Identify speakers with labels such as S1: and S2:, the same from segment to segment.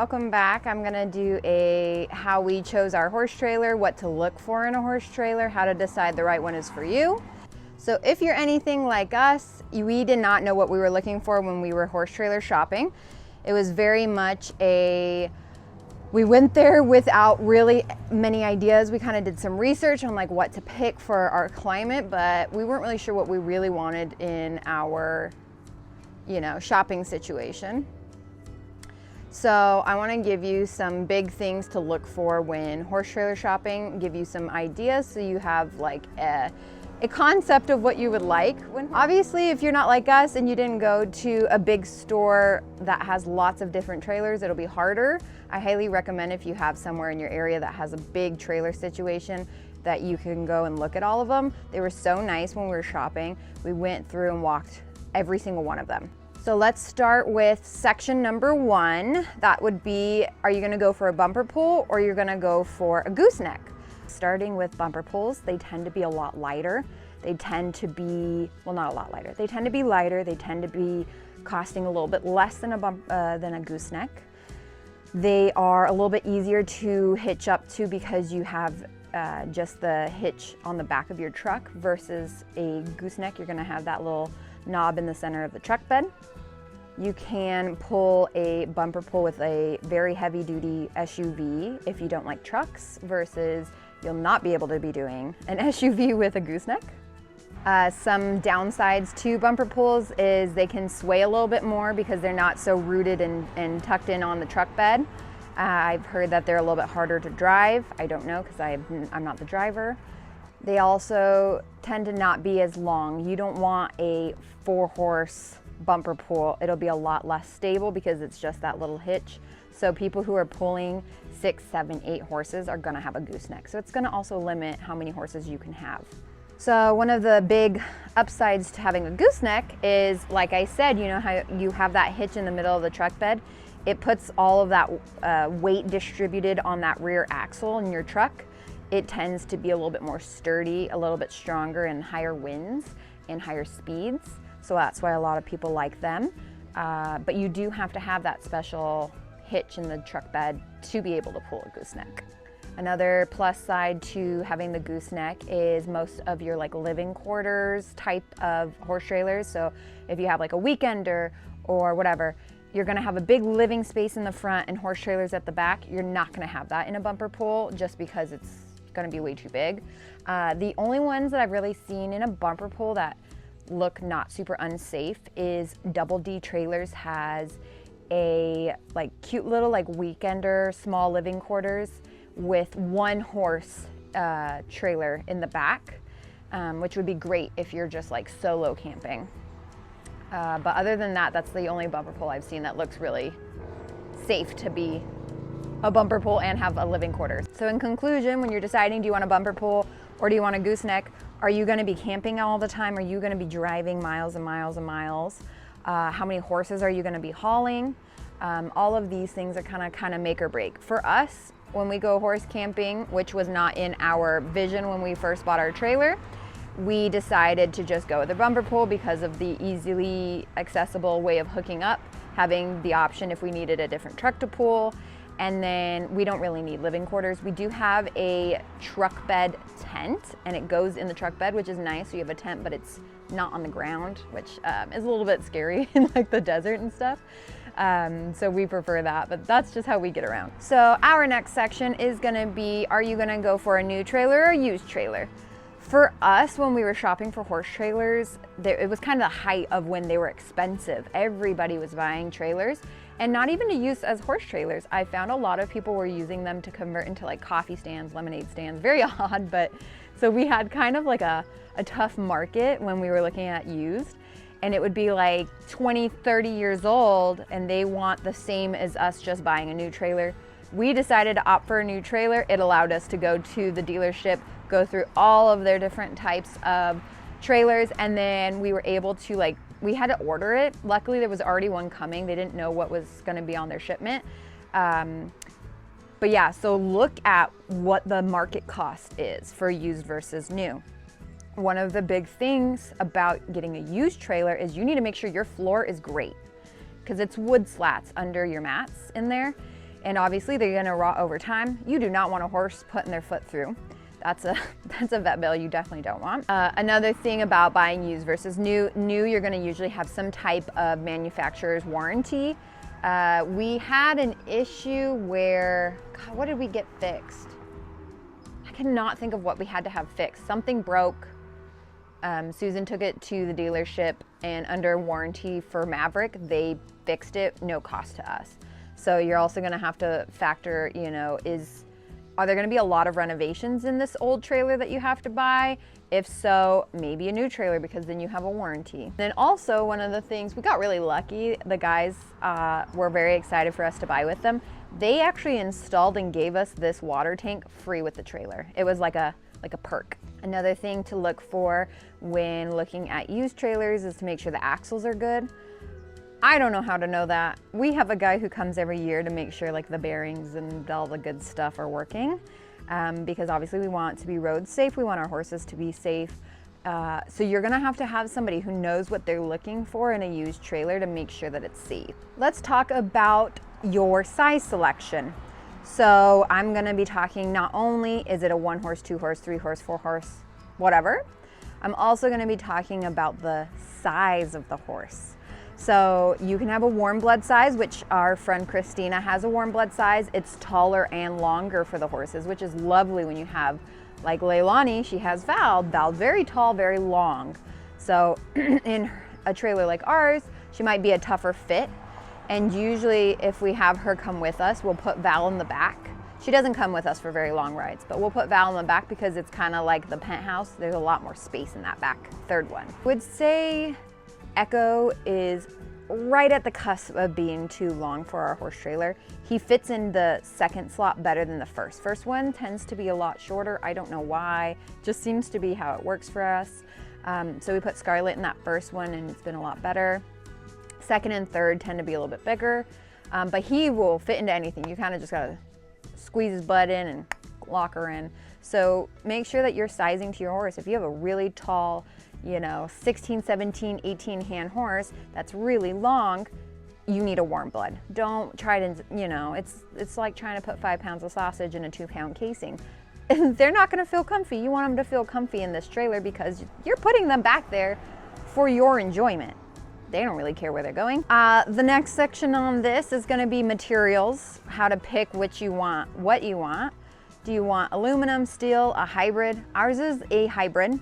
S1: welcome back. I'm gonna do a how we chose our horse trailer, what to look for in a horse trailer, how to decide the right one is for you. So if you're anything like us, we did not know what we were looking for when we were horse trailer shopping. It was very much we went there without really many ideas. We kind of did some research on like what to pick for our climate, but we weren't really sure what we really wanted in our, shopping situation. So I want to give you some big things to look for when horse trailer shopping, give you some ideas so you have like a concept of what you would like. Obviously, if you're not like us and you didn't go to a big store that has lots of different trailers, it'll be harder. I highly recommend if you have somewhere in your area that has a big trailer situation that you can go and look at all of them. They were so nice when we were shopping. We went through and walked every single one of them. So let's start with section number 1. That would be, are you gonna go for a bumper pull or you're gonna go for a gooseneck? Starting with bumper pulls, they tend to be a lot lighter. They tend to be, well, not a lot lighter. They tend to be lighter. They tend to be costing a little bit less than a gooseneck. They are a little bit easier to hitch up to because you have just the hitch on the back of your truck versus a gooseneck. You're gonna have that little knob in the center of the truck bed. You can pull a bumper pull with a very heavy duty SUV if you don't like trucks versus you'll not be able to be doing an SUV with a gooseneck. Some downsides to bumper pulls is they can sway a little bit more because they're not so rooted and tucked in on the truck bed. I've heard that they're a little bit harder to drive. I don't know because I'm not the driver. They also tend to not be as long. You don't want a 4-horse bumper pull. It'll be a lot less stable because it's just that little hitch. So people who are pulling 6, 7, 8 horses are gonna have a gooseneck. So it's gonna also limit how many horses you can have. So one of the big upsides to having a gooseneck is, like I said, you know how you have that hitch in the middle of the truck bed? It puts all of that weight distributed on that rear axle in your truck. It tends to be a little bit more sturdy, a little bit stronger in higher winds and higher speeds. So that's why a lot of people like them. But you do have to have that special hitch in the truck bed to be able to pull a gooseneck. Another plus side to having the gooseneck is most of your like living quarters type of horse trailers. So if you have like a weekender or whatever, you're gonna have a big living space in the front and horse trailers at the back. You're not gonna have that in a bumper pull just because it's gonna be way too big. The only ones that I've really seen in a bumper pull that look not super unsafe is Double D Trailers has a like cute little like weekender small living quarters with 1 horse trailer in the back, which would be great if you're just like solo camping. But other than that, that's the only bumper pull I've seen that looks really safe to be a bumper pull and have a living quarters. So in conclusion, when you're deciding do you want a bumper pull or do you want a gooseneck, are you gonna be camping all the time? Are you gonna be driving miles and miles and miles? How many horses are you gonna be hauling? All of these things are kind of make or break. For us, when we go horse camping, which was not in our vision when we first bought our trailer, we decided to just go with a bumper pull because of the easily accessible way of hooking up, having the option if we needed a different truck to pull, and then we don't really need living quarters. We do have a truck bed tent and it goes in the truck bed, which is nice. So you have a tent, but it's not on the ground, which is a little bit scary in like the desert and stuff. So we prefer that, but that's just how we get around. So our next section is gonna be, are you gonna go for a new trailer or a used trailer? For us, when we were shopping for horse trailers, it was kind of the height of when they were expensive. Everybody was buying trailers, and not even to use as horse trailers. I found a lot of people were using them to convert into like coffee stands, lemonade stands. Very odd, but so we had kind of like a tough market when we were looking at used. And it would be like 20, 30 years old, and they want the same as us just buying a new trailer. We decided to opt for a new trailer. It allowed us to go to the dealership, go through all of their different types of trailers, and then we were able to we had to order it. Luckily, there was already one coming. They didn't know what was gonna be on their shipment. But yeah, so look at what the market cost is for used versus new. One of the big things about getting a used trailer is you need to make sure your floor is great because it's wood slats under your mats in there. and obviously they're gonna rot over time. You do not want a horse putting their foot through. That's a vet bill you definitely don't want. Another thing about buying used versus new, you're gonna usually have some type of manufacturer's warranty. We had an issue where, God, what did we get fixed? I cannot think of what we had to have fixed. Something broke. Susan took it to the dealership, and under warranty for Maverick, they fixed it, no cost to us. So you're also gonna have to factor, you know, are there gonna be a lot of renovations in this old trailer that you have to buy? If so, maybe a new trailer, because then you have a warranty. Then also, one of the things, we got really lucky, the guys were very excited for us to buy with them. They actually installed and gave us this water tank free with the trailer. It was like a perk. Another thing to look for when looking at used trailers is to make sure the axles are good. I don't know how to know that. We have a guy who comes every year to make sure like the bearings and all the good stuff are working, because obviously we want to be road safe. We want our horses to be safe. So you're gonna have to have somebody who knows what they're looking for in a used trailer to make sure that it's safe. Let's talk about your size selection. So I'm gonna be talking, not only is it a 1 horse, 2 horse, 3 horse, 4 horse, whatever, I'm also gonna be talking about the size of the horse. So you can have a warm blood size, which our friend Christina has a warm blood size. It's taller and longer for the horses, which is lovely when you have, like Leilani, she has Val. Val's very tall, very long. So in a trailer like ours, she might be a tougher fit. And usually if we have her come with us, we'll put Val in the back. She doesn't come with us for very long rides, but we'll put Val in the back because it's kind of like the penthouse. There's a lot more space in that back third one. I would say Echo is right at the cusp of being too long for our horse trailer. He fits in the second slot better than the first. First one tends to be a lot shorter. I don't know why, just seems to be how it works for us. So we put Scarlet in that first one and it's been a lot better. Second and third tend to be a little bit bigger, but he will fit into anything. You kind of just gotta squeeze his butt in and lock her in. So make sure that you're sizing to your horse. If you have a really tall, you know, 16, 17, 18 hand horse that's really long, you need a warm blood. Don't try to, you know, it's like trying to put 5 pounds of sausage in a 2-pound casing. They're not gonna feel comfy. You want them to feel comfy in this trailer because you're putting them back there for your enjoyment. They don't really care where they're going. The next section on this is gonna be materials, how to pick what you want. Do you want aluminum, steel, a hybrid? Ours is a hybrid.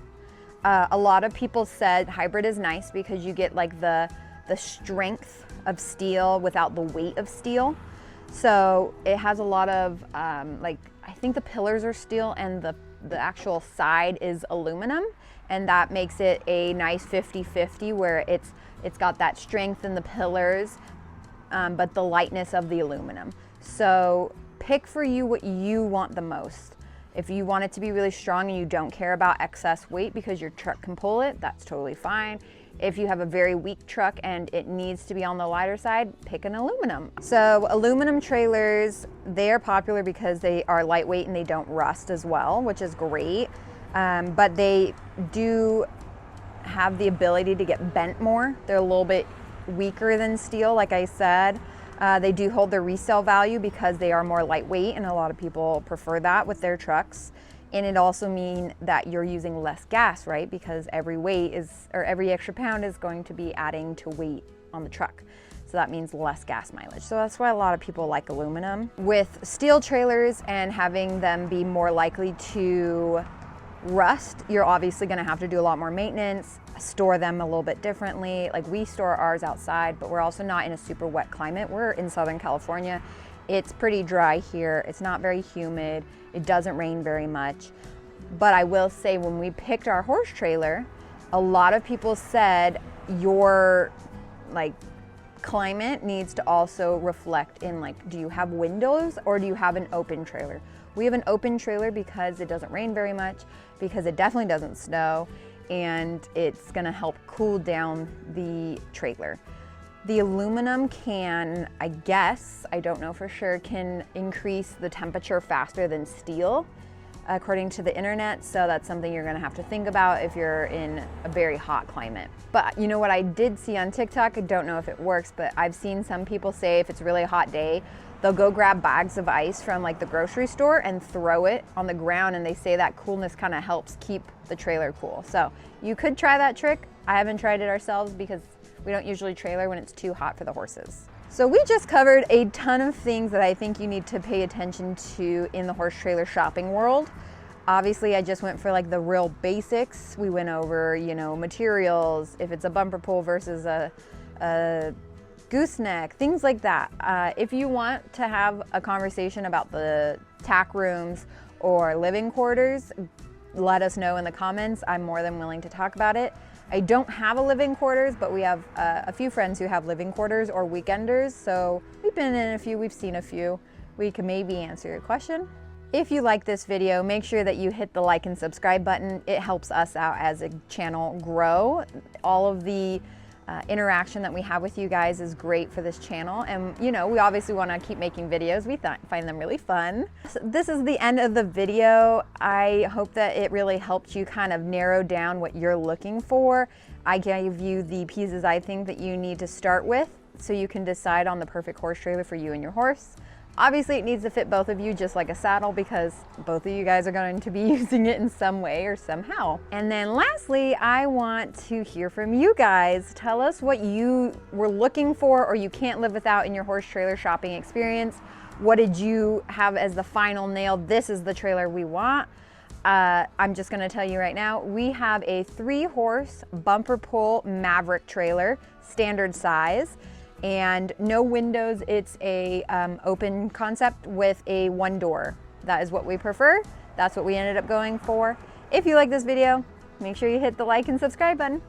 S1: A lot of people said hybrid is nice because you get like the strength of steel without the weight of steel. So it has a lot of, like, I think the pillars are steel and the actual side is aluminum. And that makes it a nice 50-50 where it's got that strength in the pillars, but the lightness of the aluminum. So pick for you what you want the most. If you want it to be really strong and you don't care about excess weight because your truck can pull it, that's totally fine. If you have a very weak truck and it needs to be on the lighter side, pick an aluminum. So aluminum trailers, they're popular because they are lightweight and they don't rust as well, which is great. But they do have the ability to get bent more. They're a little bit weaker than steel, like I said. They do hold their resale value because they are more lightweight, and a lot of people prefer that with their trucks. And it also means that you're using less gas, right? Because every weight is, or every extra pound is going to be adding to weight on the truck. So that means less gas mileage. So that's why a lot of people like aluminum. With steel trailers and having them be more likely to rust, you're obviously gonna have to do a lot more maintenance, store them a little bit differently. Like we store ours outside, but we're also not in a super wet climate. We're in Southern California. It's pretty dry here. It's not very humid. It doesn't rain very much. But I will say when we picked our horse trailer, a lot of people said your climate needs to also reflect in do you have windows or do you have an open trailer? We have an open trailer because it doesn't rain very much, because it definitely doesn't snow, and it's gonna help cool down the trailer. The aluminum can, I guess, I don't know for sure, can increase the temperature faster than steel, according to the internet. So that's something you're gonna have to think about if you're in a very hot climate. But you know what I did see on TikTok, I don't know if it works, but I've seen some people say if it's a really hot day, they'll go grab bags of ice from like the grocery store and throw it on the ground, and they say that coolness kind of helps keep the trailer cool. So you could try that trick. I haven't tried it ourselves because we don't usually trailer when it's too hot for the horses. So we just covered a ton of things that I think you need to pay attention to in the horse trailer shopping world. Obviously, I just went for like the real basics. We went over, you know, materials, if it's a bumper pull versus a gooseneck, things like that. If you want to have a conversation about the tack rooms or living quarters, let us know in the comments. I'm more than willing to talk about it. I don't have a living quarters, but we have a few friends who have living quarters or weekenders. So we've been in a few, we've seen a few. We can maybe answer your question. If you like this video, make sure that you hit the like and subscribe button. It helps us out as a channel grow. All of the interaction that we have with you guys is great for this channel, and you know, we obviously want to keep making videos. We find them really fun. So this is the end of the video. I hope that it really helped you kind of narrow down what you're looking for. I gave you the pieces I think that you need to start with so you can decide on the perfect horse trailer for you and your horse. Obviously, it needs to fit both of you just like a saddle because both of you guys are going to be using it in some way or somehow. And then lastly, I want to hear from you guys. Tell us what you were looking for or you can't live without in your horse trailer shopping experience. What did you have as the final nail? This is the trailer we want. I'm just going to tell you right now, we have a 3-horse bumper pull Maverick trailer, standard size. And no windows. It's a open concept with a 1-door. That is what we prefer. That's what we ended up going for. If you like this video, make sure you hit the like and subscribe button.